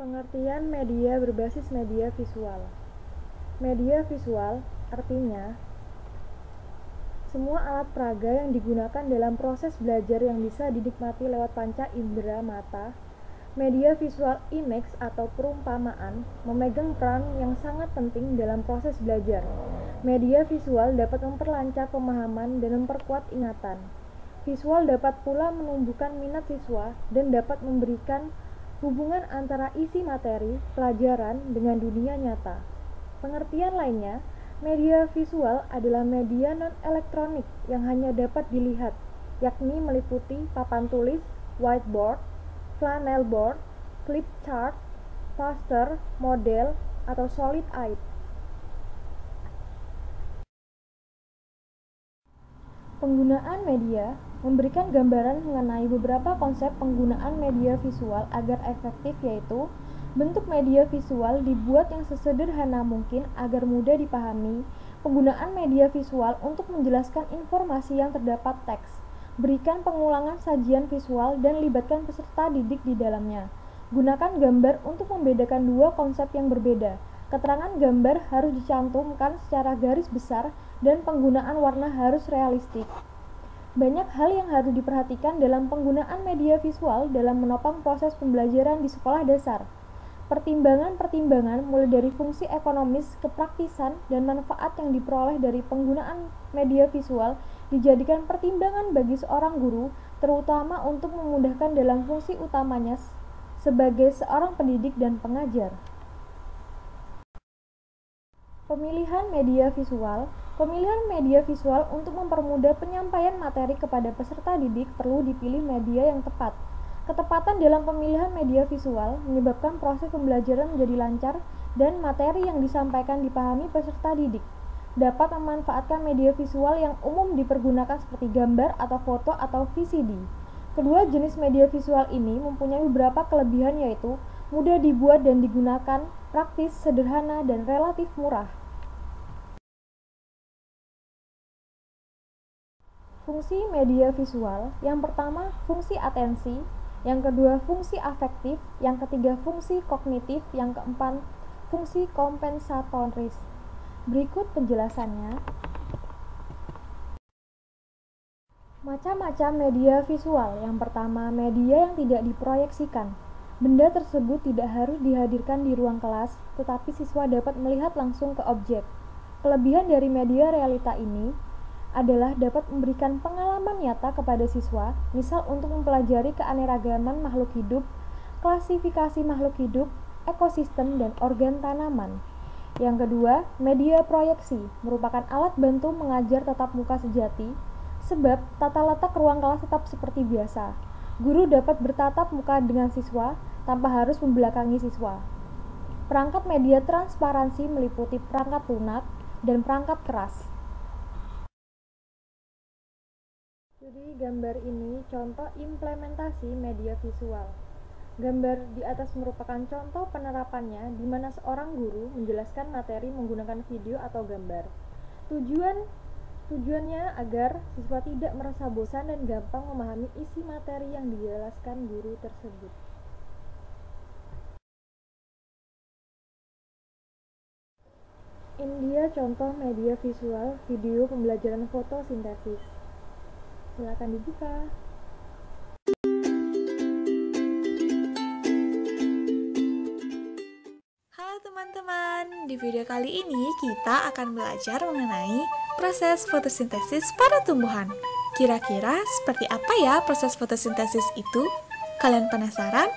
Pengertian media berbasis media visual. Media visual artinya semua alat peraga yang digunakan dalam proses belajar yang bisa dinikmati lewat panca indera mata. Media visual image atau perumpamaan memegang peran yang sangat penting dalam proses belajar. Media visual dapat memperlancar pemahaman dan memperkuat ingatan. Visual dapat pula menumbuhkan minat siswa dan dapat memberikan hubungan antara isi materi pelajaran dengan dunia nyata. Pengertian lainnya, media visual adalah media non-elektronik yang hanya dapat dilihat, yakni meliputi papan tulis, whiteboard, flannel board, flip chart, poster, model, atau solid aid. Penggunaan media memberikan gambaran mengenai beberapa konsep penggunaan media visual agar efektif, yaitu bentuk media visual dibuat yang sesederhana mungkin agar mudah dipahami. Penggunaan media visual untuk menjelaskan informasi yang terdapat teks. Berikan pengulangan sajian visual dan libatkan peserta didik di dalamnya. Gunakan gambar untuk membedakan dua konsep yang berbeda. Keterangan gambar harus dicantumkan secara garis besar dan penggunaan warna harus realistik. Banyak hal yang harus diperhatikan dalam penggunaan media visual dalam menopang proses pembelajaran di sekolah dasar. Pertimbangan-pertimbangan mulai dari fungsi ekonomis, kepraktisan, dan manfaat yang diperoleh dari penggunaan media visual dijadikan pertimbangan bagi seorang guru, terutama untuk memudahkan dalam fungsi utamanya sebagai seorang pendidik dan pengajar. Pemilihan media visual. Pemilihan media visual untuk mempermudah penyampaian materi kepada peserta didik perlu dipilih media yang tepat. Ketepatan dalam pemilihan media visual menyebabkan proses pembelajaran menjadi lancar dan materi yang disampaikan dipahami peserta didik. Dapat memanfaatkan media visual yang umum dipergunakan seperti gambar atau foto atau VCD. Kedua jenis media visual ini mempunyai beberapa kelebihan, yaitu mudah dibuat dan digunakan, praktis, sederhana, dan relatif murah. Fungsi media visual, yang pertama fungsi atensi, yang kedua fungsi afektif, yang ketiga fungsi kognitif, yang keempat fungsi kompensatoris. Berikut penjelasannya. Macam-macam media visual. Yang pertama, media yang tidak diproyeksikan. Benda tersebut tidak harus dihadirkan di ruang kelas, tetapi siswa dapat melihat langsung ke objek. Kelebihan dari media realita ini adalah dapat memberikan pengalaman nyata kepada siswa, misal untuk mempelajari keanekaragaman makhluk hidup, klasifikasi makhluk hidup, ekosistem, dan organ tanaman. Yang kedua, media proyeksi merupakan alat bantu mengajar tatap muka sejati, sebab tata letak ruang kelas tetap seperti biasa. Guru dapat bertatap muka dengan siswa tanpa harus membelakangi siswa. Perangkat media transparansi meliputi perangkat lunak dan perangkat keras. Jadi gambar ini contoh implementasi media visual. Gambar di atas merupakan contoh penerapannya di mana seorang guru menjelaskan materi menggunakan video atau gambar. Tujuannya agar siswa tidak merasa bosan dan gampang memahami isi materi yang dijelaskan guru tersebut. Ini dia contoh media visual video pembelajaran fotosintesis. Silakan dibuka. Halo teman-teman, di video kali ini kita akan belajar mengenai proses fotosintesis pada tumbuhan. Kira-kira seperti apa ya proses fotosintesis itu? Kalian penasaran?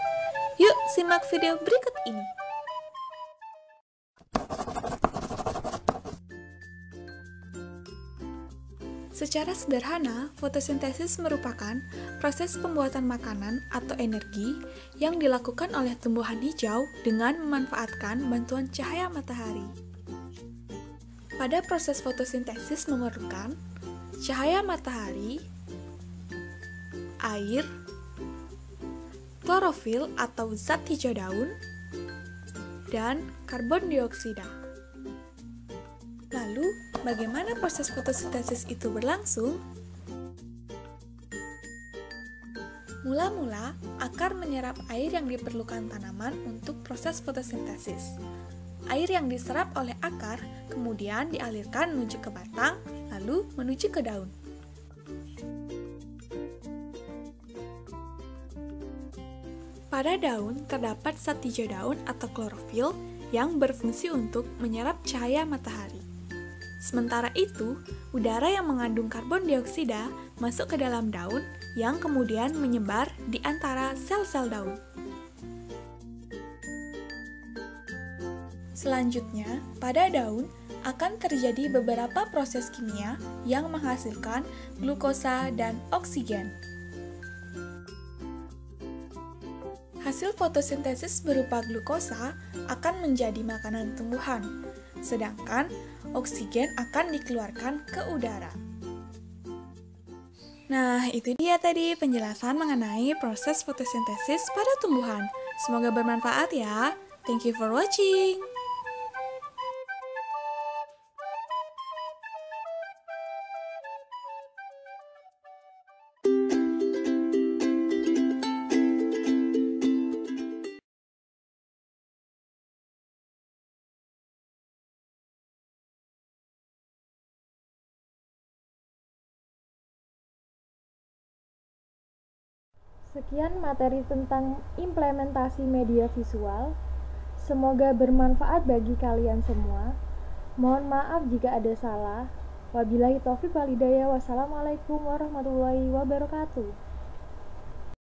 Yuk simak video berikut ini. Secara sederhana, fotosintesis merupakan proses pembuatan makanan atau energi yang dilakukan oleh tumbuhan hijau dengan memanfaatkan bantuan cahaya matahari. Pada proses fotosintesis memerlukan cahaya matahari, air, klorofil atau zat hijau daun, dan karbon dioksida. Lalu, bagaimana proses fotosintesis itu berlangsung? Mula-mula, akar menyerap air yang diperlukan tanaman untuk proses fotosintesis. Air yang diserap oleh akar kemudian dialirkan menuju ke batang, lalu menuju ke daun. Pada daun terdapat zat hijau daun atau klorofil yang berfungsi untuk menyerap cahaya matahari. Sementara itu, udara yang mengandung karbon dioksida masuk ke dalam daun yang kemudian menyebar di antara sel-sel daun. Selanjutnya, pada daun akan terjadi beberapa proses kimia yang menghasilkan glukosa dan oksigen. Hasil fotosintesis berupa glukosa akan menjadi makanan tumbuhan, sedangkan oksigen akan dikeluarkan ke udara. Nah, itu dia tadi penjelasan mengenai proses fotosintesis pada tumbuhan. Semoga bermanfaat ya. Thank you for watching. Sekian materi tentang implementasi media visual. Semoga bermanfaat bagi kalian semua. Mohon maaf jika ada salah. Wabillahi taufiq wal hidayah. Wassalamualaikum warahmatullahi wabarakatuh.